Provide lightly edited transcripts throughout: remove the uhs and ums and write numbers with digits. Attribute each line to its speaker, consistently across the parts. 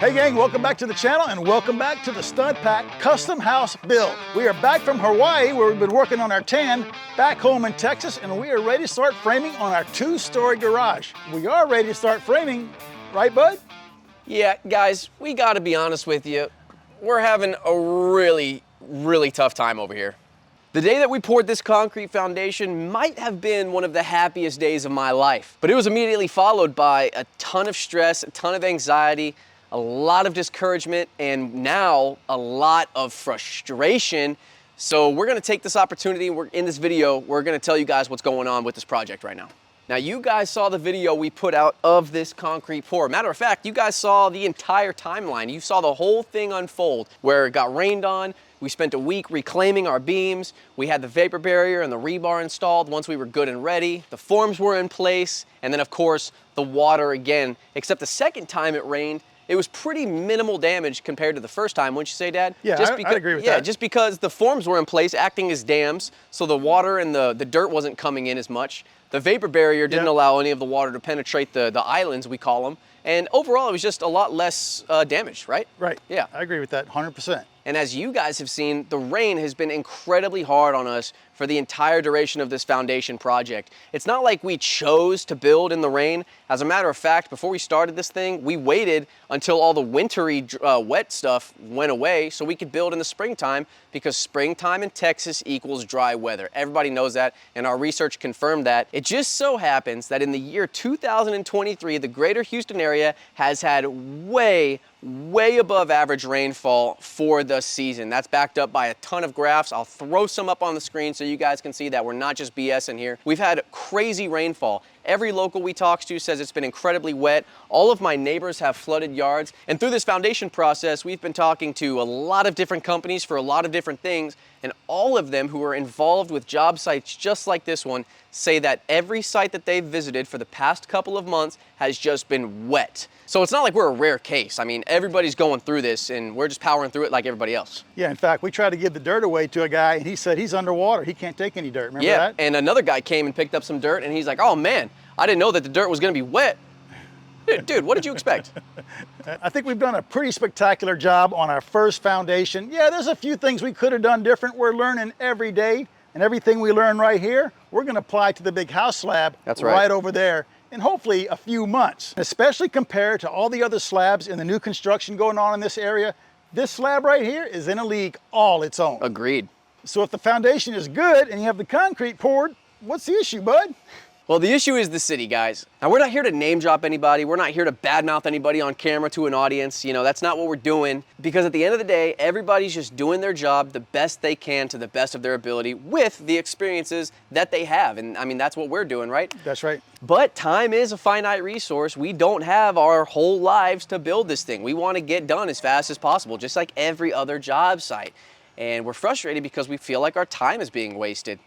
Speaker 1: Hey gang, welcome back to the channel and welcome back to the Stud Pack Custom House Build. We are back from Hawaii where we've been working on our tan, back home in Texas, and we are ready to start framing on our 2-story garage. We are ready to start framing, right bud?
Speaker 2: Yeah, guys, we gotta be honest with you. We're having a really tough time over here. The day that we poured this concrete foundation might have been one of the happiest days of my life, but it was immediately followed by a ton of stress, a ton of anxiety, a lot of discouragement, and now a lot of frustration. So we're gonna take this opportunity, in this video, we're gonna tell you guys what's going on with this project right now. Now, you guys saw the video we put out of this concrete pour. Matter of fact, you guys saw the entire timeline. You saw the whole thing unfold, where it got rained on. We spent a week reclaiming our beams. We had the vapor barrier and the rebar installed once we were good and ready. The forms were in place. And then, of course, the water again. Except the second time it rained, it was pretty minimal damage compared to the first time, wouldn't you say, Dad?
Speaker 1: Yeah, I agree with that.
Speaker 2: Yeah, just because the forms were in place, acting as dams, so the water and the dirt wasn't coming in as much. The vapor barrier didn't allow any of the water to penetrate the islands, we call them. And overall, it was just a lot less damage, right?
Speaker 1: Right.
Speaker 2: Yeah.
Speaker 1: I agree with that 100%.
Speaker 2: And as you guys have seen, the rain has been incredibly hard on us for the entire duration of this foundation project. It's not like we chose to build in the rain. As a matter of fact, before we started this thing, we waited until all the wintry wet stuff went away so we could build in the springtime, because springtime in Texas equals dry weather. Everybody knows that, and our research confirmed that. It just so happens that in the year 2023, the greater Houston area has had way above average rainfall for the season. That's backed up by a ton of graphs. I'll throw some up on the screen so you guys can see that we're not just BSing here. We've had crazy rainfall. Every local we talk to says it's been incredibly wet. All of my neighbors have flooded yards. And through this foundation process, we've been talking to a lot of different companies for a lot of different things. And all of them who are involved with job sites just like this one say that every site that they've visited for the past couple of months has just been wet. So it's not like we're a rare case. I mean, everybody's going through this and we're just powering through it like everybody else.
Speaker 1: Yeah, in fact, we tried to give the dirt away to a guy and he said he's underwater. He can't take any dirt. Remember that?
Speaker 2: Yeah, and another guy came and picked up some dirt and he's like, oh man, I didn't know that the dirt was gonna be wet. Dude, what did you expect?
Speaker 1: I think we've done a pretty spectacular job on our first foundation. Yeah, there's a few things we could have done different. We're learning every day, and everything we learn right here, we're gonna apply to the big house slab.
Speaker 2: That's right.
Speaker 1: Right over there in hopefully a few months. Especially compared to all the other slabs in the new construction going on in this area, this slab right here is in a league all its own.
Speaker 2: Agreed.
Speaker 1: So if the foundation is good and you have the concrete poured, what's the issue, bud?
Speaker 2: Well, the issue is the city, guys. Now, we're not here to name drop anybody. We're not here to badmouth anybody on camera to an audience. You know, that's not what we're doing. Because at the end of the day, everybody's just doing their job the best they can to the best of their ability with the experiences that they have. And I mean, that's what we're doing, right?
Speaker 1: That's right.
Speaker 2: But time is a finite resource. We don't have our whole lives to build this thing. We want to get done as fast as possible, just like every other job site. And we're frustrated because we feel like our time is being wasted.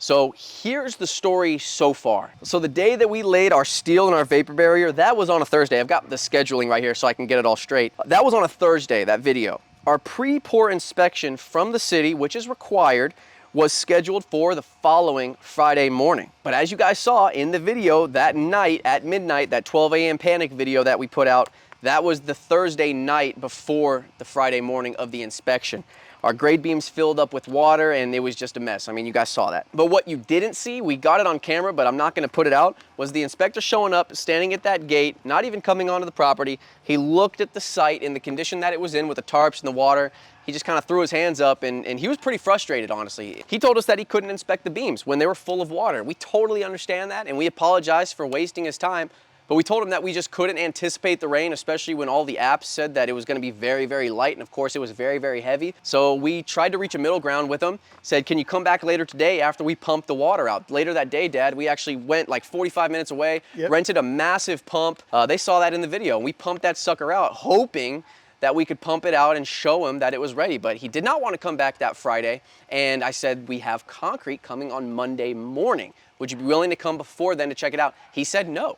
Speaker 2: So here's the story so far. So the day that we laid our steel and our vapor barrier, that was on a Thursday. I've got the scheduling right here so I can get it all straight. That was on a Thursday, that video. Our pre-pour inspection from the city, which is required, was scheduled for the following Friday morning. But as you guys saw in the video that night at midnight, that 12 a.m. panic video that we put out, that was the Thursday night before the Friday morning of the inspection. Our grade beams filled up with water and it was just a mess. I mean, you guys saw that. But what you didn't see, we got it on camera, but I'm not gonna put it out, was the inspector showing up, standing at that gate, not even coming onto the property. He looked at the site in the condition that it was in with the tarps and the water. He just kind of threw his hands up and he was pretty frustrated, honestly. He told us that he couldn't inspect the beams when they were full of water. We totally understand that and we apologize for wasting his time. But we told him that we just couldn't anticipate the rain, especially when all the apps said that it was gonna be very light, and of course it was very heavy. So we tried to reach a middle ground with him, said, can you come back later today after we pump the water out? Later that day, Dad, we actually went like 45 minutes away, rented a massive pump. They saw that in the video, and we pumped that sucker out, hoping that we could pump it out and show him that it was ready. But he did not want to come back that Friday, and I said, we have concrete coming on Monday morning. Would you be willing to come before then to check it out? He said no.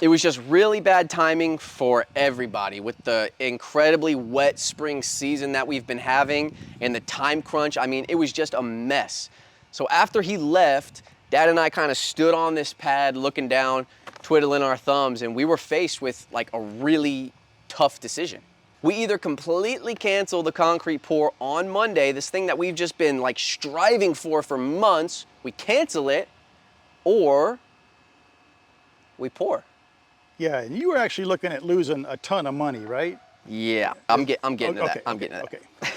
Speaker 2: It was just really bad timing for everybody with the incredibly wet spring season that we've been having and the time crunch. I mean, it was just a mess. So after he left, Dad and I kind of stood on this pad looking down, twiddling our thumbs, and we were faced with like a really tough decision. We either completely cancel the concrete pour on Monday, this thing that we've just been like striving for months, we cancel it, or we pour.
Speaker 1: Yeah, and you were actually looking at losing a ton of money, right?
Speaker 2: Yeah, I'm getting to that. I'm getting to that.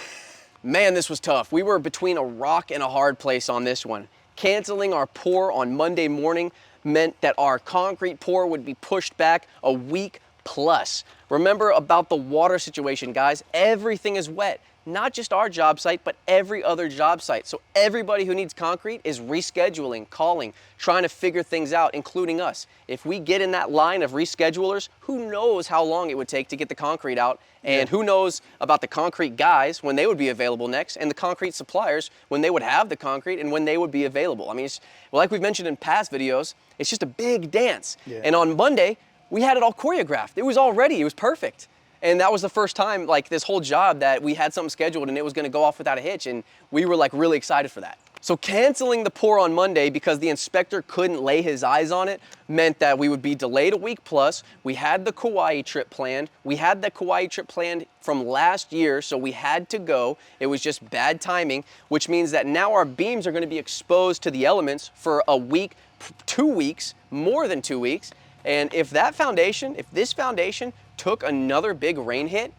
Speaker 2: Man, this was tough. We were between a rock and a hard place on this one. Canceling our pour on Monday morning meant that our concrete pour would be pushed back a week plus. Remember about the water situation, guys. Everything is wet. Not just our job site, but every other job site. So everybody who needs concrete is rescheduling, calling, trying to figure things out, including us. If we get in that line of reschedulers, who knows how long it would take to get the concrete out, and who knows about the concrete guys when they would be available next, and the concrete suppliers when they would have the concrete and when they would be available. I mean, like we've mentioned in past videos, it's just a big dance. Yeah. And on Monday, we had it all choreographed. It was all ready, it was perfect. And that was the first time, like this whole job, that we had something scheduled and it was gonna go off without a hitch, and we were like really excited for that. So canceling the pour on Monday because the inspector couldn't lay his eyes on it meant that we would be delayed a week plus. We had the Kauai trip planned. We had the Kauai trip planned from last year, so we had to go. It was just bad timing, which means that now our beams are gonna be exposed to the elements for a week, 2 weeks, more than 2 weeks. And if this foundation took another big rain hit,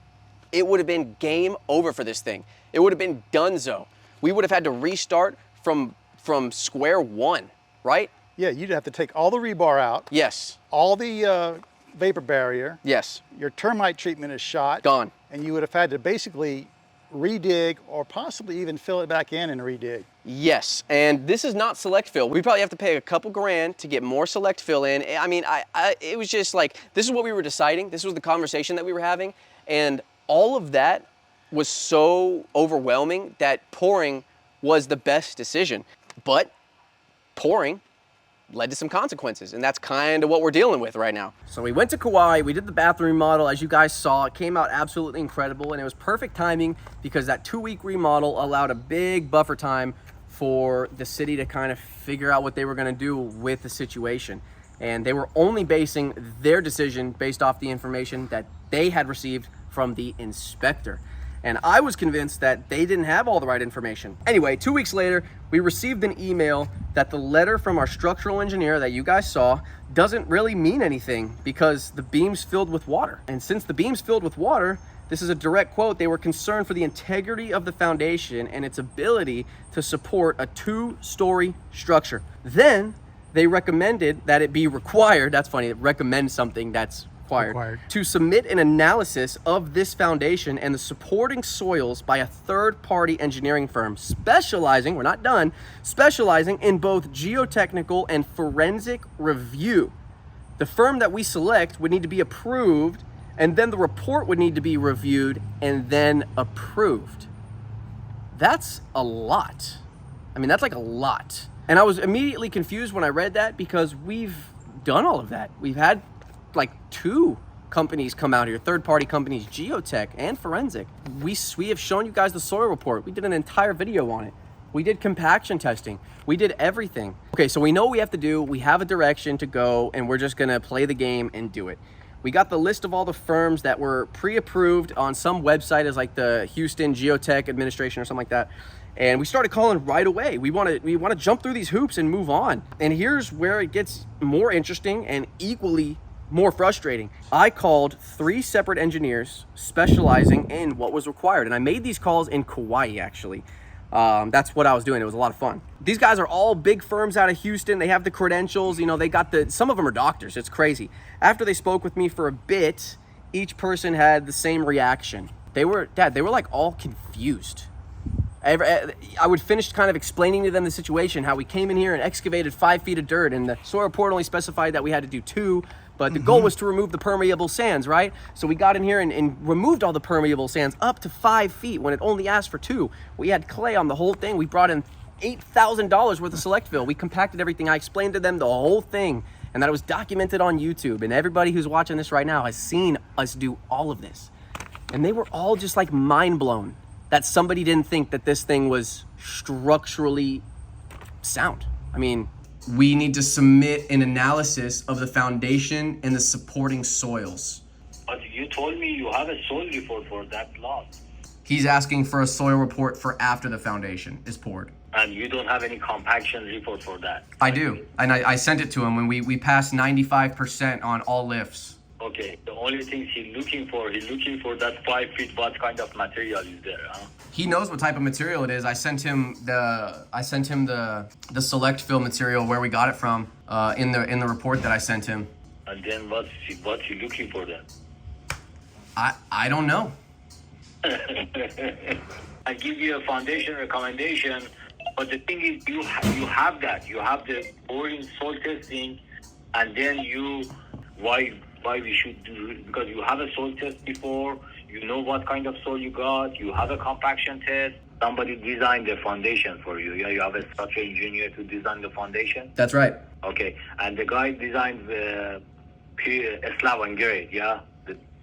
Speaker 2: it would have been game over for this thing. It would have been donezo. We would have had to restart from square one, right?
Speaker 1: Yeah, you'd have to take all the rebar out.
Speaker 2: Yes.
Speaker 1: All the vapor barrier.
Speaker 2: Yes.
Speaker 1: Your termite treatment is shot.
Speaker 2: Gone.
Speaker 1: And you would have had to basically redig or possibly even fill it back in and redig.
Speaker 2: Yes, and this is not select fill. We probably have to pay a couple grand to get more select fill in. I mean, it was just like, this is what we were deciding. This was the conversation that we were having. And all of that was so overwhelming that pouring was the best decision. But pouring led to some consequences, and that's kind of what we're dealing with right now. So we went to Kauai, we did the bathroom remodel, as you guys saw. It came out absolutely incredible, and it was perfect timing because that 2-week remodel allowed a big buffer time for the city to kind of figure out what they were gonna do with the situation. And they were only basing their decision based off the information that they had received from the inspector. And I was convinced that they didn't have all the right information. Anyway, 2 weeks later, we received an email that the letter from our structural engineer that you guys saw doesn't really mean anything because the beam's filled with water. And since the beam's filled with water, this is a direct quote, they were concerned for the integrity of the foundation and its ability to support a 2-story structure. Then they recommended that it be required, that's funny, it recommends something that's required, to submit an analysis of this foundation and the supporting soils by a third-party engineering firm specializing, we're not done, specializing in both geotechnical and forensic review. The firm that we select would need to be approved, and then the report would need to be reviewed and then approved. That's a lot. I mean, that's like a lot. And I was immediately confused when I read that because we've done all of that. We've had like 2 companies come out here, third-party companies, geotech and forensic. We have shown you guys the soil report. We did an entire video on it. We did compaction testing. We did everything. Okay, so we know what we have to do. We have a direction to go, and we're just gonna play the game and do it. We got the list of all the firms that were pre-approved on some website as like the Houston Geotech Administration or something like that. And we started calling right away. We want to jump through these hoops and move on. And here's where it gets more interesting and equally more frustrating. I called 3 separate engineers specializing in what was required. And I made these calls in Kauai, actually. That's what I was doing. It was a lot of fun. These guys are all big firms out of Houston. They have the credentials, you know, they got some of them are doctors. It's crazy. After they spoke with me for a bit, each person had the same reaction. They were like all confused. I would finish kind of explaining to them the situation, how we came in here and excavated 5 feet of dirt, and the soil report only specified that we had to do 2, but the goal was to remove the permeable sands, right? So we got in here and removed all the permeable sands up to 5 feet when it only asked for 2. We had clay on the whole thing. We brought in $8,000 worth of select fill. We compacted everything. I explained to them the whole thing and that it was documented on YouTube, and everybody who's watching this right now has seen us do all of this. And they were all just like mind blown that somebody didn't think that this thing was structurally sound. I mean, we need to submit an analysis of the foundation and the supporting soils.
Speaker 3: But you told me you have a soil report for that lot.
Speaker 2: He's asking for a soil report for after the foundation is poured.
Speaker 3: And you don't have any compaction report for that.
Speaker 2: I do, and I sent it to him when we passed 95% on all lifts.
Speaker 3: Okay, the only thing he's looking for that 5 feet, what kind of material is there, huh?
Speaker 2: He knows what type of material it is. I sent him the select fill material where we got it from in the report that I sent him.
Speaker 3: And then what's he looking for then?
Speaker 2: I don't know.
Speaker 3: I give you a foundation recommendation, but the thing is, you have that. You have the boring soil testing, and then why we should do it? Because you have a soil test before, you know what kind of soil you got, you have a compaction test. Somebody designed the foundation for you. Yeah, you have a structural engineer to design the foundation.
Speaker 2: That's right.
Speaker 3: Okay, and the guy designed the slab on grade. Yeah.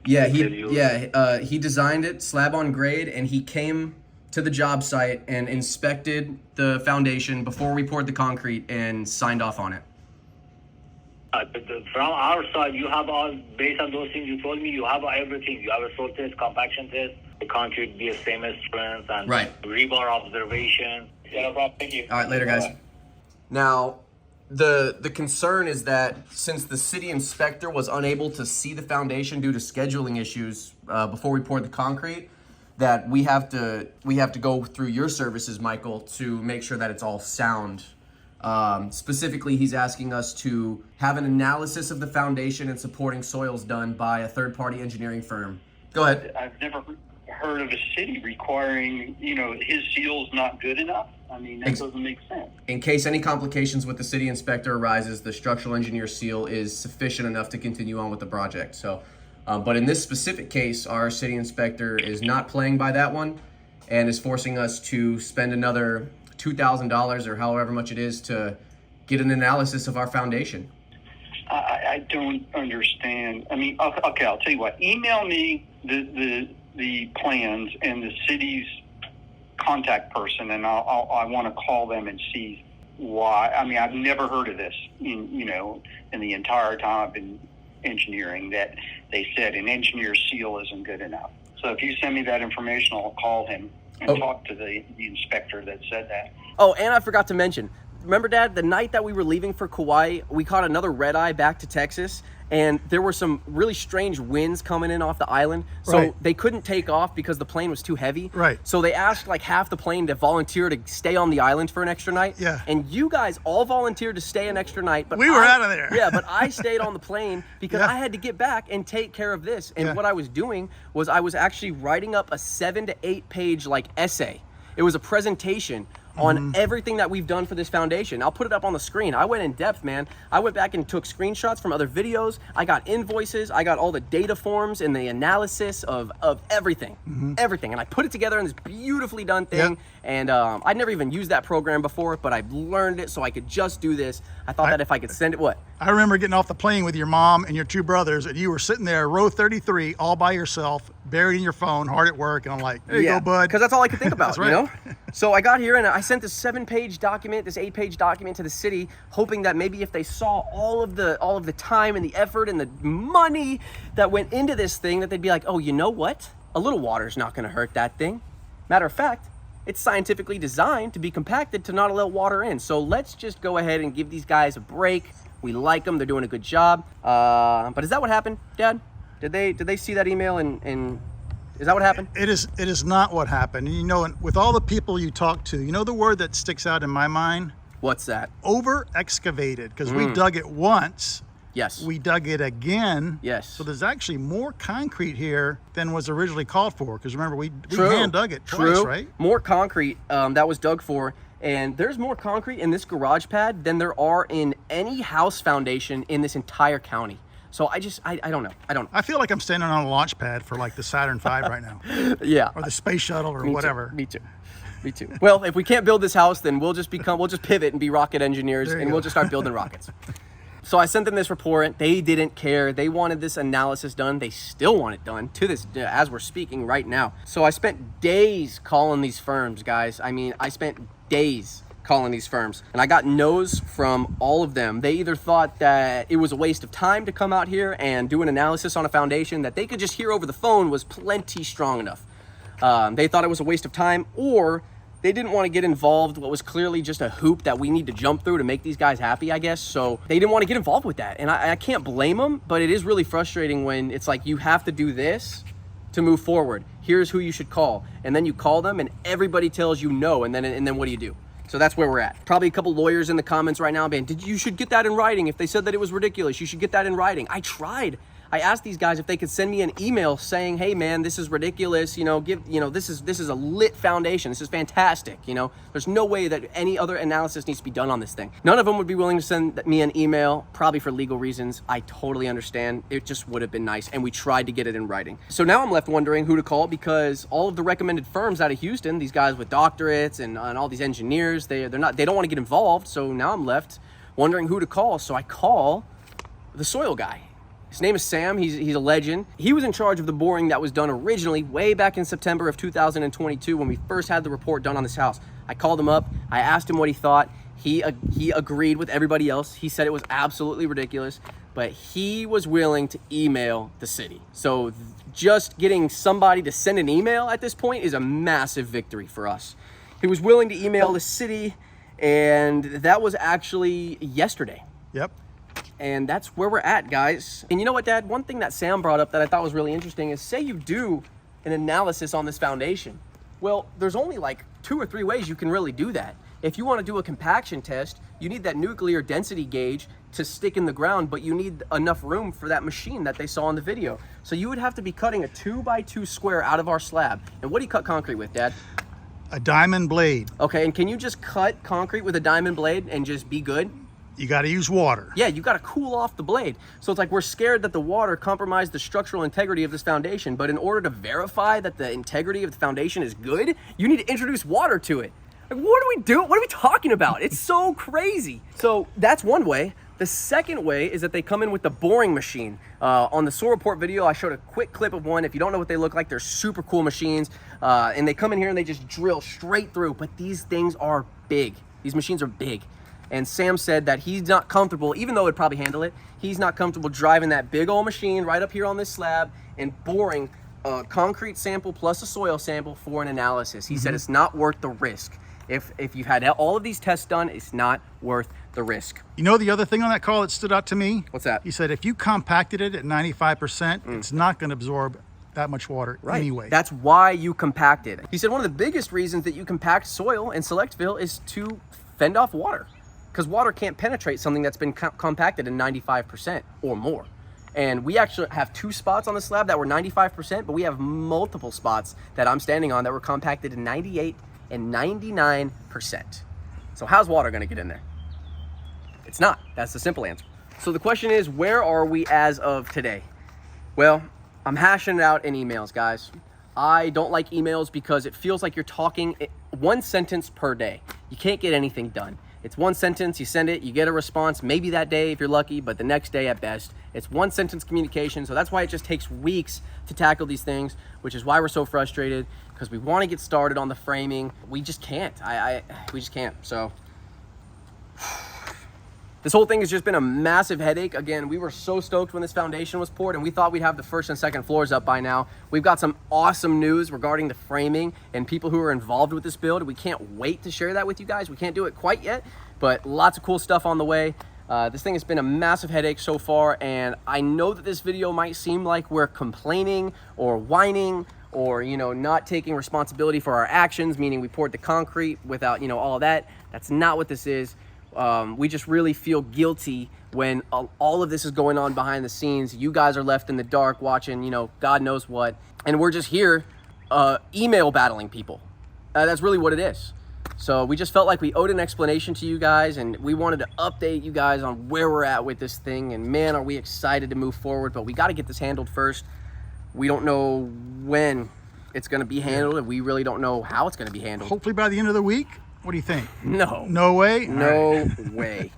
Speaker 2: He designed it slab on grade, and he came to the job site and inspected the foundation before we poured the concrete and signed off on it.
Speaker 3: From our side, you have all, based on those things you told me, you have everything. You have a soil test, compaction test, the concrete be the same as strength, and rebar observation. Yeah, no problem. Thank you.
Speaker 2: All right, later, guys. Now, the concern is that since the city inspector was unable to see the foundation due to scheduling issues before we poured the concrete, that we have to go through your services, Michael, to make sure that it's all sound. Specifically, he's asking us to have an analysis of the foundation and supporting soils done by a third-party engineering firm. Go ahead.
Speaker 4: I've never heard of a city requiring, his seal's not good enough. I mean, that doesn't make sense.
Speaker 2: In case any complications with the city inspector arises, the structural engineer seal is sufficient enough to continue on with the project. So, but in this specific case, our city inspector is not playing by that one and is forcing us to spend another $2,000 or however much it is to get an analysis of our foundation.
Speaker 4: I don't understand. I mean, okay, I'll tell you what. Email me the plans and the city's contact person, and I want to call them and see why. I mean, I've never heard of this in the entire time I've been engineering, that they said an engineer's seal isn't good enough. So if you send me that information, I'll call him and talk to the inspector that said that.
Speaker 2: Oh, and I forgot to mention, remember, Dad, the night that we were leaving for Kauai, we caught another red eye back to Texas, and there were some really strange winds coming in off the island. So they couldn't take off because the plane was too heavy.
Speaker 1: Right.
Speaker 2: So they asked like half the plane to volunteer to stay on the island for an extra night.
Speaker 1: Yeah.
Speaker 2: And you guys all volunteered to stay an extra night. But
Speaker 1: we were out of there.
Speaker 2: Yeah, but I stayed on the plane because I had to get back and take care of this. And what I was doing was I was actually writing up a 7 to 8 page essay. It was a presentation on everything that we've done for this foundation. I'll put it up on the screen. I went in depth, man. I went back and took screenshots from other videos. I got invoices. I got all the data forms and the analysis of everything. Everything. And I put it together in this beautifully done thing. And I'd never even used that program before, but I learned it so I could just do this. I thought that if I could send it,
Speaker 1: I remember getting off the plane with your mom and your 2 brothers, and you were sitting there, row 33, all by yourself, buried in your phone, hard at work, and I'm like, there you go, bud.
Speaker 2: Because that's all I could think about,
Speaker 1: That's right.
Speaker 2: So I got here and I sent this 7-page document, this 8-page document to the city, hoping that maybe if they saw all of the time and the effort and the money that went into this thing, that they'd be like, oh, you know what? A little water's not going to hurt that thing. Matter of fact, it's scientifically designed to be compacted to not allow water in. So let's just go ahead and give these guys a break. We like them. They're doing a good job. But is that what happened, Dad? Did they see that email and is that what happened?
Speaker 1: It is not what happened. And with all the people you talk to, the word that sticks out in my mind?
Speaker 2: What's that?
Speaker 1: Over excavated, because we dug it once.
Speaker 2: Yes.
Speaker 1: We dug it again.
Speaker 2: Yes.
Speaker 1: So there's actually more concrete here than was originally called for. Because remember, we hand dug it twice, right?
Speaker 2: More concrete that was dug for. And there's more concrete in this garage pad than there are in any house foundation in this entire county. So I don't know. I don't know.
Speaker 1: I feel like I'm standing on a launch pad for like the Saturn V right now.
Speaker 2: Yeah.
Speaker 1: Or the space shuttle or whatever.
Speaker 2: Me too. Well, if we can't build this house, then we'll just pivot and be rocket engineers, and we'll just start building rockets. So I sent them this report. They didn't care. They wanted this analysis done. They still want it done to this, as we're speaking right now. So I spent days calling these firms, guys. I mean, I spent days calling these firms, and I got no's from all of them. They either thought that it was a waste of time to come out here and do an analysis on a foundation that they could just hear over the phone was plenty strong enough. They thought it was a waste of time, or they didn't want to get involved what was clearly just a hoop that we need to jump through to make these guys happy, I guess. So they didn't want to get involved with that. And I can't blame them, but it is really frustrating when it's like you have to do this to move forward. Here's who you should call. And then you call them and everybody tells you no, and then what do you do? So that's where we're at. Probably a couple lawyers in the comments right now being, you should get that in writing. If they said that it was ridiculous, you should get that in writing. I tried. I asked these guys if they could send me an email saying, hey man, this is ridiculous, this is a lit foundation, this is fantastic, there's no way that any other analysis needs to be done on this thing. None of them would be willing to send me an email, probably for legal reasons. I totally understand. It just would have been nice, and we tried to get it in writing. So now I'm left wondering who to call, because all of the recommended firms out of Houston, these guys with doctorates and all these engineers, they don't want to get involved. So now I'm left wondering who to call. So I call the soil guy. His name is Sam. He's a legend. He was in charge of the boring that was done originally way back in September of 2022 when we first had the report done on this house. I called him up. I asked him what he thought. He agreed with everybody else. He said it was absolutely ridiculous, but he was willing to email the city. So just getting somebody to send an email at this point is a massive victory for us. He was willing to email the city, and that was actually yesterday.
Speaker 1: Yep.
Speaker 2: And that's where we're at, guys. And you know what, Dad? One thing that Sam brought up that I thought was really interesting is, say you do an analysis on this foundation. Well, there's only like 2 or 3 ways you can really do that. If you want to do a compaction test, you need that nuclear density gauge to stick in the ground, but you need enough room for that machine that they saw in the video. So you would have to be cutting a 2x2 square out of our slab. And what do you cut concrete with, Dad?
Speaker 1: A diamond blade.
Speaker 2: Okay, and can you just cut concrete with a diamond blade and just be good?
Speaker 1: You got to use water.
Speaker 2: Yeah, you got to cool off the blade. So it's like we're scared that the water compromised the structural integrity of this foundation, but in order to verify that the integrity of the foundation is good, you need to introduce water to it. Like, what do we do? What are we talking about? It's so crazy. So that's one way. The second way is that they come in with the boring machine. On the soil report video, I showed a quick clip of one. If you don't know what they look like, they're super cool machines. And they come in here and they just drill straight through, but these things are big. These machines are big. And Sam said that he's not comfortable, even though it'd probably handle it, he's not comfortable driving that big old machine right up here on this slab and boring a concrete sample plus a soil sample for an analysis. He said it's not worth the risk. If you've had all of these tests done, it's not worth the risk.
Speaker 1: You know the other thing on that call that stood out to me?
Speaker 2: What's that?
Speaker 1: He said if you compacted it at 95%, it's not going to absorb that much water anyway.
Speaker 2: That's why you compact it. He said one of the biggest reasons that you compact soil and select fill is to fend off water, because water can't penetrate something that's been compacted in 95% or more. And we actually have 2 spots on the slab that were 95%, but we have multiple spots that I'm standing on that were compacted in 98 and 99%. So how's water gonna get in there? It's not. That's the simple answer. So the question is, where are we as of today? Well, I'm hashing it out in emails, guys. I don't like emails because it feels like you're talking 1 sentence per day. You can't get anything done. It's 1 sentence, you send it, you get a response, maybe that day if you're lucky, but the next day at best. It's 1 sentence communication, so that's why it just takes weeks to tackle these things, which is why we're so frustrated, because we want to get started on the framing. We just can't. We just can't. So this whole thing has just been a massive headache. Again, we were so stoked when this foundation was poured, and we thought we'd have the 1st and 2nd floors up by now. We've got some awesome news regarding the framing and people who are involved with this build. We can't wait to share that with you guys. We can't do it quite yet, but lots of cool stuff on the way. This thing has been a massive headache so far, and I know that this video might seem like we're complaining or whining or, not taking responsibility for our actions, meaning we poured the concrete without, all of that. That's not what this is. We just really feel guilty when all of this is going on behind the scenes. You guys are left in the dark watching, God knows what. And we're just here email battling people. That's really what it is. So we just felt like we owed an explanation to you guys, and we wanted to update you guys on where we're at with this thing. And man, are we excited to move forward, but we got to get this handled first. We don't know when it's going to be handled, and we really don't know how it's going to be handled.
Speaker 1: Hopefully by the end of the week. What do you think?
Speaker 2: No.
Speaker 1: No way?
Speaker 2: No way.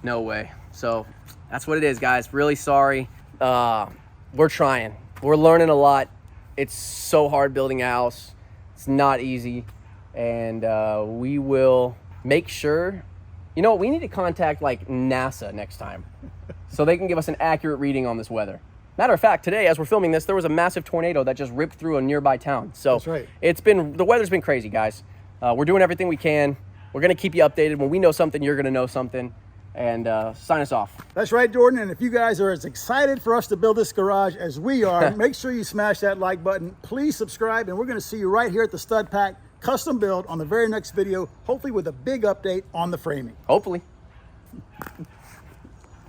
Speaker 2: No way. So that's what it is, guys. Really sorry. We're trying. We're learning a lot. It's so hard building a house. It's not easy. And we will make sure, you know, we need to contact like NASA next time so they can give us an accurate reading on this weather. Matter of fact, today, as we're filming this, there was a massive tornado that just ripped through a nearby town. So
Speaker 1: That's right.
Speaker 2: the weather's been crazy, guys. We're doing everything we can. We're going to keep you updated. When we know something, you're going to know something. And sign us off.
Speaker 1: That's right, Jordan. And if you guys are as excited for us to build this garage as we are, make sure you smash that like button. Please subscribe, and we're going to see you right here at the Stud Pack Custom Build on the very next video, hopefully with a big update on the framing.
Speaker 2: Hopefully.